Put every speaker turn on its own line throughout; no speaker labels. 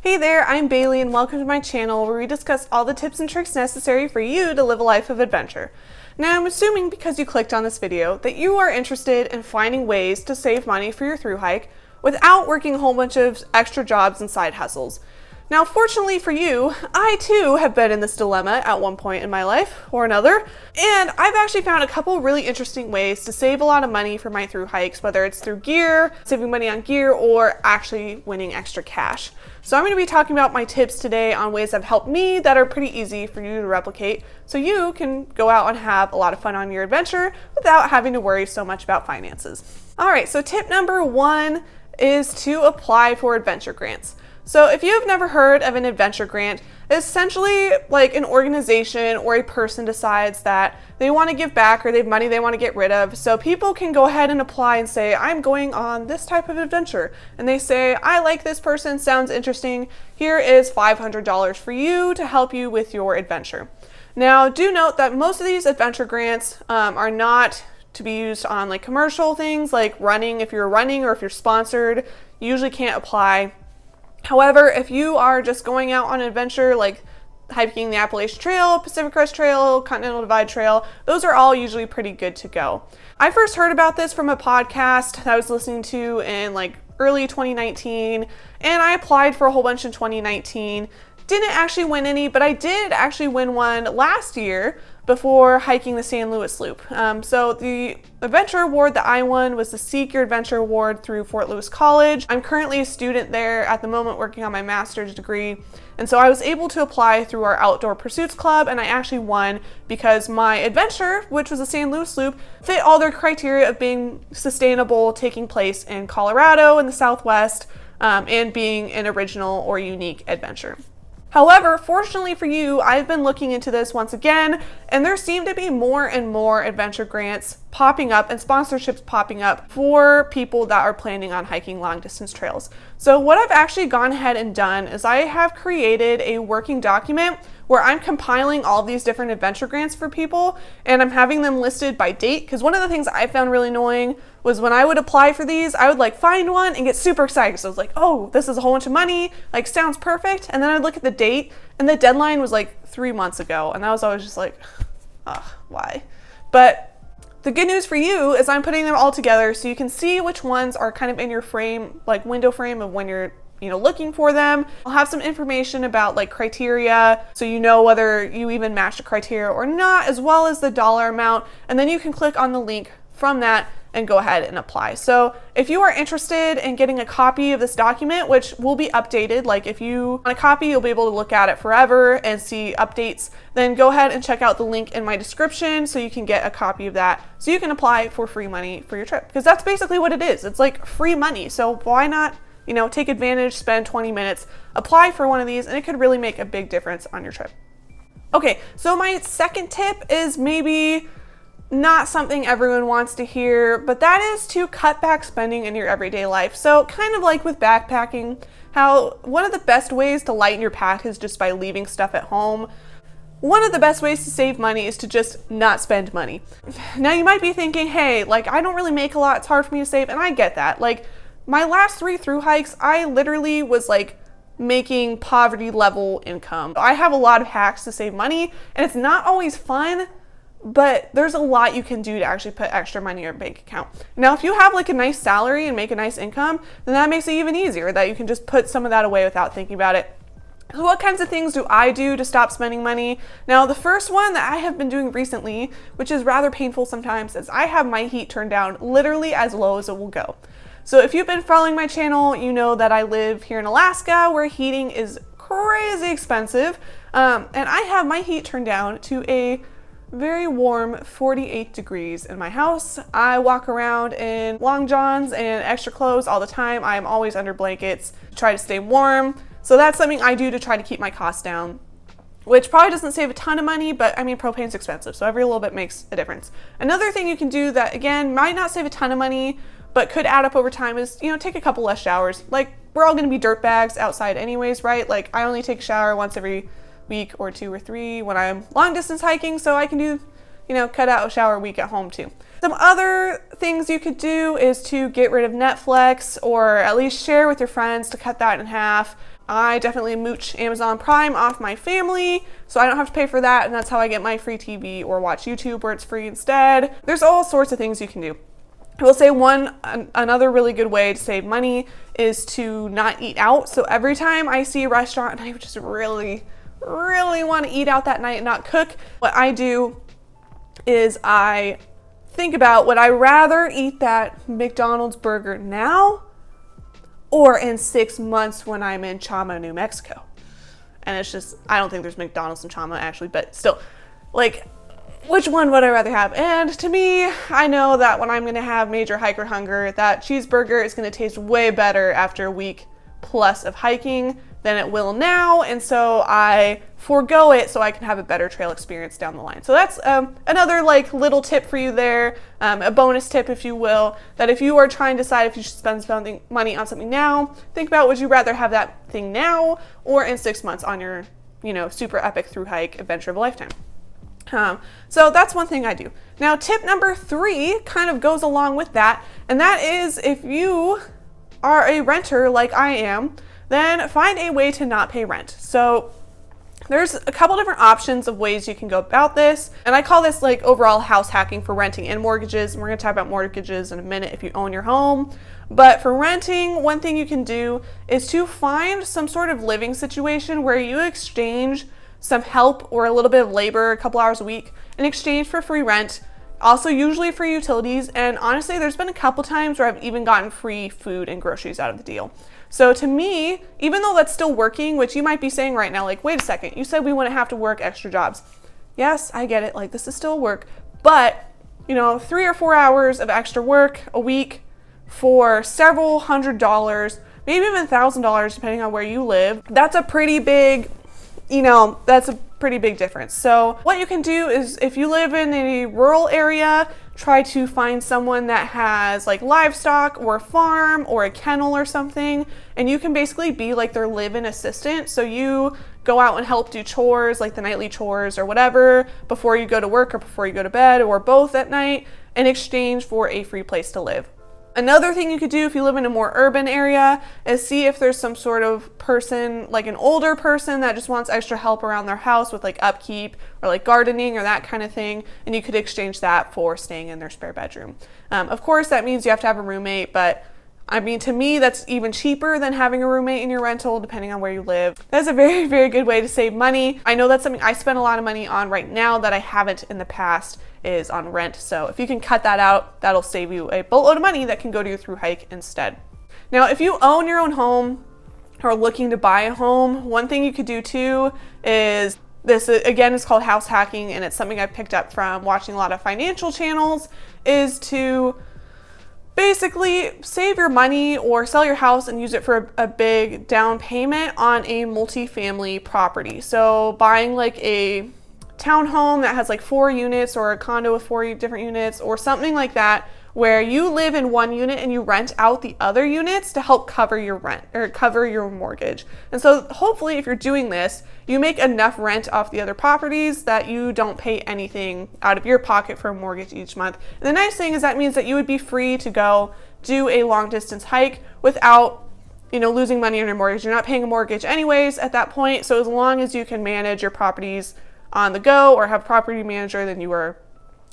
Hey there, I'm Bailey and welcome to my channel where we discuss all the tips and tricks necessary for you to live a life of adventure. Now I'm assuming because you clicked on this video that you are interested in finding ways to save money for your thru hike without working a whole bunch of extra jobs and side hustles. Now fortunately for you, I too have been in this dilemma at one point in my life or another, and I've actually found a couple really interesting ways to save a lot of money for my thru hikes, whether it's through gear, saving money on gear, or actually winning extra cash. So I'm going to be talking about my tips today on ways that have helped me that are pretty easy for you to replicate so you can go out and have a lot of fun on your adventure without having to worry so much about finances. Alright, so tip number one is to apply for adventure grants. So if you've never heard of an adventure grant, essentially like an organization or a person decides that they want to give back or they have money they want to get rid of. So people can go ahead and apply and say, I'm going on this type of adventure. And they say, I like this person, sounds interesting. Here is $500 for you to help you with your adventure. Now do note that most of these adventure grants are not to be used on like commercial things like running. If you're running or if you're sponsored, you usually can't apply. However, if you are just going out on an adventure like hiking the Appalachian Trail, Crest Trail, Continental Divide Trail, those are all usually pretty good to go. I first heard about this from a podcast that I was listening to in like early 2019, and I applied for a whole bunch in 2019. Didn't actually win any, but I did actually win one last year before hiking the San Luis Loop. So the adventure award that I won was the Seek Your Adventure Award through Fort Lewis College. I'm currently a student there at the moment working on my master's degree. And so I was able to apply through our Outdoor Pursuits Club, and I actually won because my adventure, which was the San Luis Loop, fit all their criteria of being sustainable, taking place in Colorado in the Southwest, and being an original or unique adventure. However, fortunately for you, I've been looking into this once again, and there seem to be more and more adventure grants popping up and sponsorships popping up for people that are planning on hiking long distance trails. So what I've actually gone ahead and done is I have created a working document where I'm compiling all these different adventure grants for people, and I'm having them listed by date, because one of the things I found really annoying was when I would apply for these, I would like find one and get super excited. So I was like, oh, this is a whole bunch of money, like sounds perfect. And then I'd look at the date and the deadline was like 3 months ago. And I was always just like, why? But the good news for you is I'm putting them all together so you can see which ones are kind of in your frame, like window frame of when you're looking for them. I'll have some information about like criteria so you know whether you even match the criteria or not, as well as the dollar amount. And then you can click on the link from that and go ahead and apply. So if you are interested in getting a copy of this document, which will be updated, like if you want a copy, you'll be able to look at it forever and see updates, then go ahead and check out the link in my description so you can get a copy of that so you can apply for free money for your trip. Because that's basically what it is. It's like free money. So why not, take advantage, spend 20 minutes, apply for one of these, and it could really make a big difference on your trip. Okay, so my second tip is maybe not something everyone wants to hear, but that is to cut back spending in your everyday life. So kind of like with backpacking, how one of the best ways to lighten your pack is just by leaving stuff at home. One of the best ways to save money is to just not spend money. Now you might be thinking, hey, like I don't really make a lot, it's hard for me to save, and I get that. Like my last 3 thru hikes, I literally was like making poverty level income. I have a lot of hacks to save money, and it's not always fun, but there's a lot you can do to actually put extra money in your bank account. Now, if you have like a nice salary and make a nice income, then that makes it even easier that you can just put some of that away without thinking about it. So what kinds of things do I do to stop spending money? Now, the first one that I have been doing recently, which is rather painful sometimes, is I have my heat turned down literally as low as it will go. So if you've been following my channel, you know that I live here in Alaska where heating is crazy expensive. And I have my heat turned down to a very warm 48 degrees in my house. I walk around in long johns and extra clothes all the time. I'm always under blankets to try to stay warm. So that's something I do to try to keep my costs down, which probably doesn't save a ton of money, but I mean, propane's expensive, so every little bit makes a difference. Another thing you can do that, again, might not save a ton of money, but could add up over time is, take a couple less showers. Like, we're all gonna be dirtbags outside anyways, right? Like, I only take a shower once every week or 2 or 3 when I'm long distance hiking, so I can do, cut out a shower week at home too. Some other things you could do is to get rid of Netflix, or at least share with your friends to cut that in half. I definitely mooch Amazon Prime off my family, so I don't have to pay for that, and that's how I get my free TV or watch YouTube where it's free instead. There's all sorts of things you can do. I will say another really good way to save money is to not eat out. So every time I see a restaurant and I just really want to eat out that night and not cook, what I do is I think about, would I rather eat that McDonald's burger now or in 6 months when I'm in Chama, New Mexico? And it's just, I don't think there's McDonald's in Chama actually, but still, like, which one would I rather have? And to me, I know that when I'm going to have major hiker hunger, that cheeseburger is going to taste way better after a week plus of hiking than it will now, and so I forego it so I can have a better trail experience down the line. So that's another like little tip for you there, a bonus tip if you will, that if you are trying to decide if you should spend money on something now, think about, would you rather have that thing now or in 6 months on your, super epic through hike adventure of a lifetime. So that's one thing I do. Now tip number 3 kind of goes along with that, and that is, if you are a renter like I am, then find a way to not pay rent. So there's a couple different options of ways you can go about this, and I call this like overall house hacking for renting and mortgages, and we're going to talk about mortgages in a minute if you own your home. But for renting, one thing you can do is to find some sort of living situation where you exchange some help or a little bit of labor, a couple hours a week, in exchange for free rent, also usually free utilities, and honestly there's been a couple times where I've even gotten free food and groceries out of the deal. So to me, even though that's still working, which you might be saying right now, like, wait a second, you said we wouldn't have to work extra jobs. Yes, I get it, like this is still work, but 3 or 4 hours of extra work a week for several $100s, maybe even $1,000 depending on where you live, that's a pretty big, that's a pretty big difference. So what you can do is, if you live in a rural area, try to find someone that has like livestock or a farm or a kennel or something, and you can basically be like their live-in assistant. So you go out and help do chores, like the nightly chores or whatever, before you go to work or before you go to bed, or both at night, in exchange for a free place to live. Another thing you could do if you live in a more urban area is see if there's some sort of person, like an older person that just wants extra help around their house with like upkeep or like gardening or that kind of thing, and you could exchange that for staying in their spare bedroom. Of course, that means you have to have a roommate, but I mean, to me, that's even cheaper than having a roommate in your rental, depending on where you live. That's a very, very good way to save money. I know that's something I spend a lot of money on right now that I haven't in the past, is on rent. So if you can cut that out, that'll save you a boatload of money that can go to your through hike instead. Now, if you own your own home or are looking to buy a home, one thing you could do too is, this again is called house hacking, and it's something I picked up from watching a lot of financial channels, is to basically save your money or sell your house and use it for a big down payment on a multifamily property. So buying like a townhome that has like 4 units, or a condo with 4 different units, or something like that, where you live in one unit and you rent out the other units to help cover your rent or cover your mortgage. And so hopefully if you're doing this, you make enough rent off the other properties that you don't pay anything out of your pocket for a mortgage each month. And the nice thing is that means that you would be free to go do a long distance hike without losing money on your mortgage. You're not paying a mortgage anyways at that point. So as long as you can manage your properties on the go or have a property manager, then you are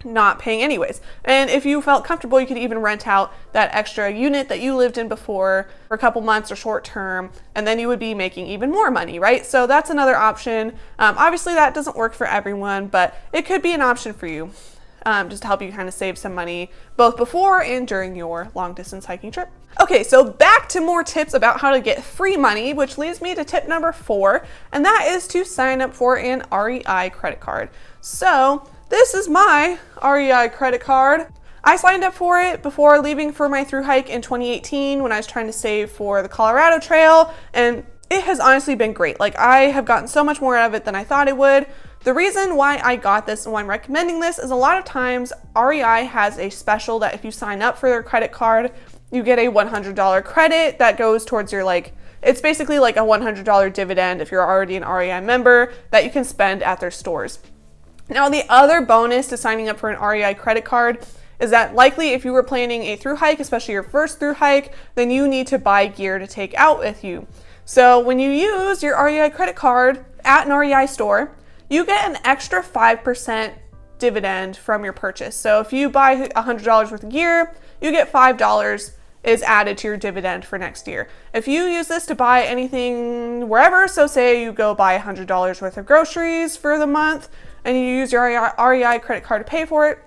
not paying anyways. And if you felt comfortable, you could even rent out that extra unit that you lived in before for a couple months or short term, and then you would be making even more money, right? So that's another option. Obviously that doesn't work for everyone, but it could be an option for you, just to help you kind of save some money both before and during your long distance hiking trip. Okay, so back to more tips about how to get free money, which leads me to tip number 4, and that is to sign up for an REI credit card. So this is my REI credit card. I signed up for it before leaving for my through hike in 2018 when I was trying to save for the Colorado Trail, and it has honestly been great. Like, I have gotten so much more out of it than I thought it would. The reason why I got this and why I'm recommending this is a lot of times REI has a special that if you sign up for their credit card, you get a $100 credit that goes towards your, it's basically like a $100 dividend if you're already an REI member that you can spend at their stores. Now, the other bonus to signing up for an REI credit card is that likely if you were planning a through hike, especially your first through hike, then you need to buy gear to take out with you. So when you use your REI credit card at an REI store, you get an extra 5% dividend from your purchase. So if you buy $100 worth of gear, you get $5 is added to your dividend for next year. If you use this to buy anything wherever, so say you go buy $100 worth of groceries for the month and you use your REI credit card to pay for it,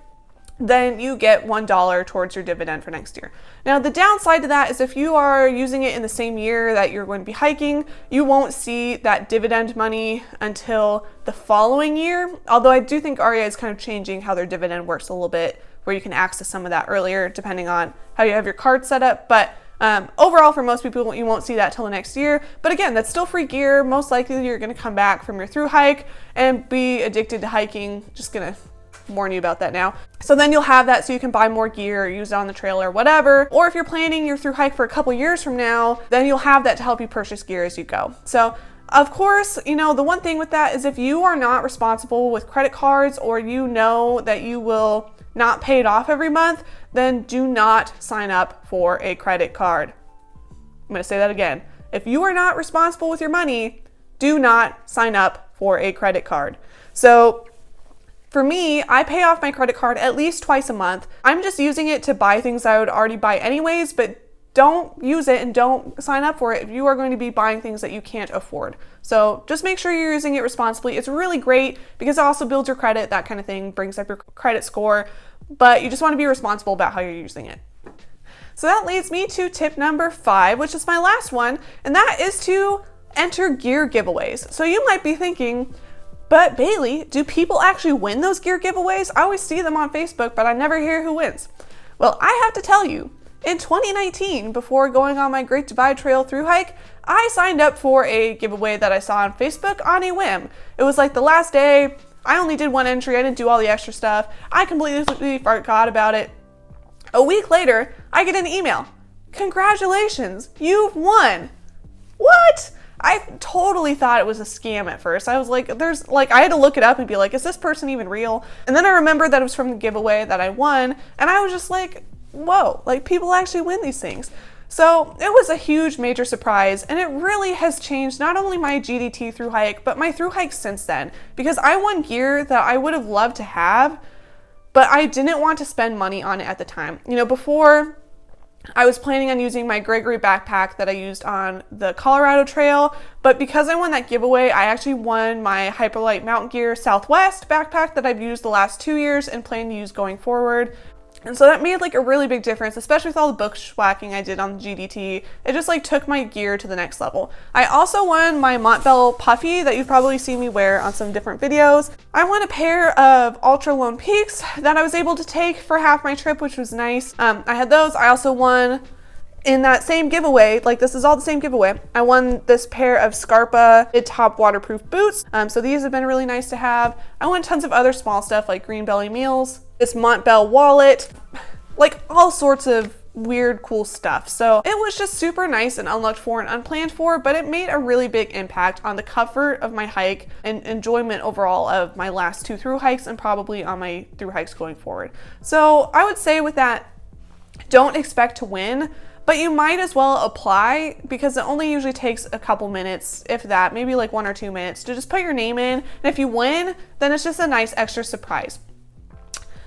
then you get $1 towards your dividend for next year. Now, the downside to that is if you are using it in the same year that you're going to be hiking, you won't see that dividend money until the following year. Although I do think REI is kind of changing how their dividend works a little bit, where you can access some of that earlier depending on how you have your card set up. But overall, for most people, you won't see that till the next year. But again, that's still free gear. Most likely you're going to come back from your Thru-Hike and be addicted to hiking. Just going to warn you about that now. So then you'll have that so you can buy more gear or use it on the trail or whatever. Or if you're planning your Thru-Hike for a couple years from now, then you'll have that to help you purchase gear as you go. So of course, the one thing with that is if you are not responsible with credit cards, or you know that you will not pay it off every month, then do not sign up for a credit card. I'm going to say that again. If you are not responsible with your money, do not sign up for a credit card. So for me, I pay off my credit card at least twice a month. I'm just using it to buy things I would already buy anyways, but don't use it and don't sign up for it if you are going to be buying things that you can't afford. So just make sure you're using it responsibly. It's really great because it also builds your credit, that kind of thing, brings up your credit score, but you just want to be responsible about how you're using it. So that leads me to tip number 5, which is my last one, and that is to enter gear giveaways. So you might be thinking, but Bailey, do people actually win those gear giveaways? I always see them on Facebook, but I never hear who wins. Well, I have to tell you, in 2019, before going on my Great Divide Trail Thru-Hike, I signed up for a giveaway that I saw on Facebook on a whim. It was like the last day. I only did one entry. I didn't do all the extra stuff. I completely forgot about it. A week later, I get an email. Congratulations, you've won. What? I totally thought it was a scam at first. I was like, I had to look it up and be like, is this person even real? And then I remembered that it was from the giveaway that I won. And I was just like, whoa, like people actually win these things. So it was a huge major surprise, and it really has changed not only my GDT Thru-Hike, but my Thru-Hike since then, because I won gear that I would have loved to have, but I didn't want to spend money on it at the time. Before I was planning on using my Gregory backpack that I used on the Colorado Trail, but because I won that giveaway, I actually won my Hyperlight Mountain Gear Southwest backpack that I've used the last 2 years and plan to use going forward. And so that made like a really big difference, especially with all the bushwhacking I did on the GDT. It just like took my gear to the next level. I also won my Montbell Puffy that you've probably seen me wear on some different videos. I won a pair of Ultra Lone Peaks that I was able to take for half my trip, which was nice. I had those. I also won in that same giveaway, like this is all the same giveaway, I won this pair of Scarpa mid-top waterproof boots. So these have been really nice to have. I won tons of other small stuff like Green Belly meals, this Montbell wallet, like all sorts of weird, cool stuff. So it was just super nice and unlooked for and unplanned for, but it made a really big impact on the comfort of my hike and enjoyment overall of my last 2 Thru-Hikes and probably on my Thru-Hikes going forward. So I would say with that, don't expect to win, but you might as well apply because it only usually takes a couple minutes, if that, maybe like 1 or 2 minutes to just put your name in. And if you win, then it's just a nice extra surprise.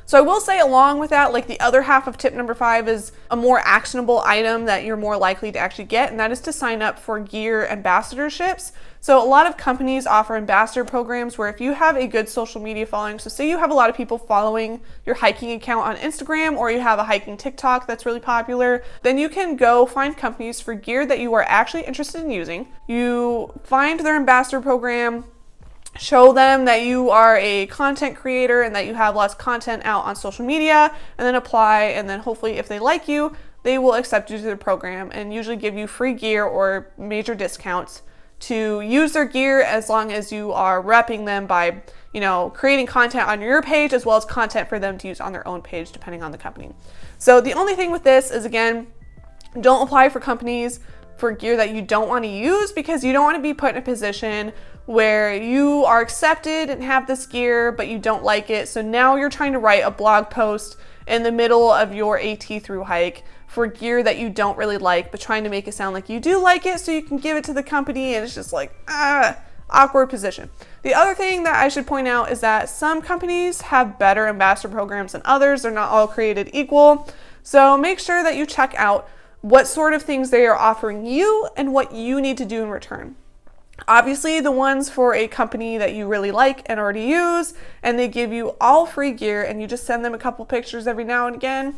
So I will say along with that, like the other half of tip number 5 is a more actionable item that you're more likely to actually get, and that is to sign up for gear ambassadorships. So a lot of companies offer ambassador programs where if you have a good social media following, so say you have a lot of people following your hiking account on Instagram, or you have a hiking TikTok that's really popular, then you can go find companies for gear that you are actually interested in using. You find their ambassador program, show them that you are a content creator and that you have lots of content out on social media, and then apply, and then hopefully if they like you, they will accept you to the program and usually give you free gear or major discounts to use their gear, as long as you are repping them by, creating content on your page as well as content for them to use on their own page depending on the company. So the only thing with this is, again, don't apply for companies for gear that you don't want to use, because you don't want to be put in a position where you are accepted and have this gear but you don't like it. So now you're trying to write a blog post in the middle of your AT Thru-Hike for gear that you don't really like, but trying to make it sound like you do like it so you can give it to the company, and it's just like, awkward position. The other thing that I should point out is that some companies have better ambassador programs than others. They're not all created equal. So make sure that you check out what sort of things they are offering you and what you need to do in return. Obviously, the ones for a company that you really like and already use, and they give you all free gear and you just send them a couple pictures every now and again,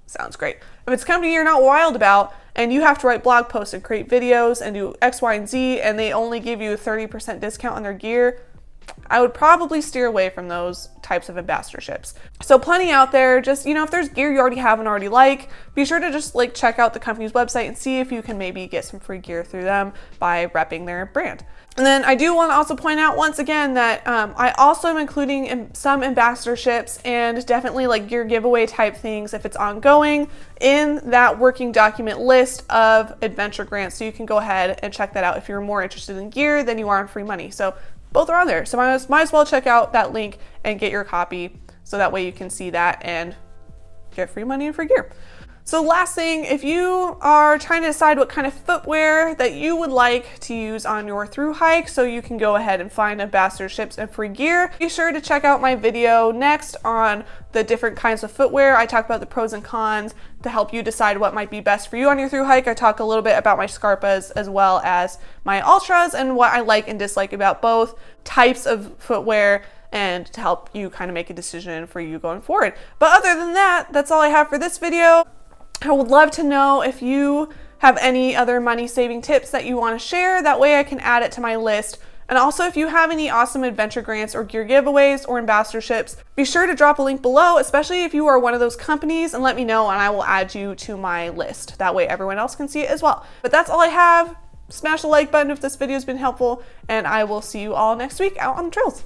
sounds great. If it's a company you're not wild about and you have to write blog posts and create videos and do X, Y, and Z, and they only give you a 30% discount on their gear, I would probably steer away from those types of ambassadorships. So plenty out there. Just, if there's gear you already have and already like, be sure to just check out the company's website and see if you can maybe get some free gear through them by repping their brand. And then I do want to also point out once again that I also am including some ambassadorships and definitely gear giveaway type things if it's ongoing in that working document list of adventure grants. So you can go ahead and check that out if you're more interested in gear than you are in free money. So both are on there. So might as well check out that link and get your copy so that way you can see that and get free money and free gear. So last thing, if you are trying to decide what kind of footwear that you would like to use on your thru hike so you can go ahead and find ambassadorships and free gear, be sure to check out my video next on the different kinds of footwear. I talk about the pros and cons to help you decide what might be best for you on your thru hike. I talk a little bit about my Scarpas as well as my Ultras and what I like and dislike about both types of footwear, and to help you kind of make a decision for you going forward. But other than that, that's all I have for this video. I would love to know if you have any other money saving tips that you want to share. That way I can add it to my list. And also, if you have any awesome adventure grants or gear giveaways or ambassadorships, be sure to drop a link below, especially if you are one of those companies, and let me know and I will add you to my list. That way everyone else can see it as well. But that's all I have. Smash the like button if this video has been helpful, and I will see you all next week out on the trails.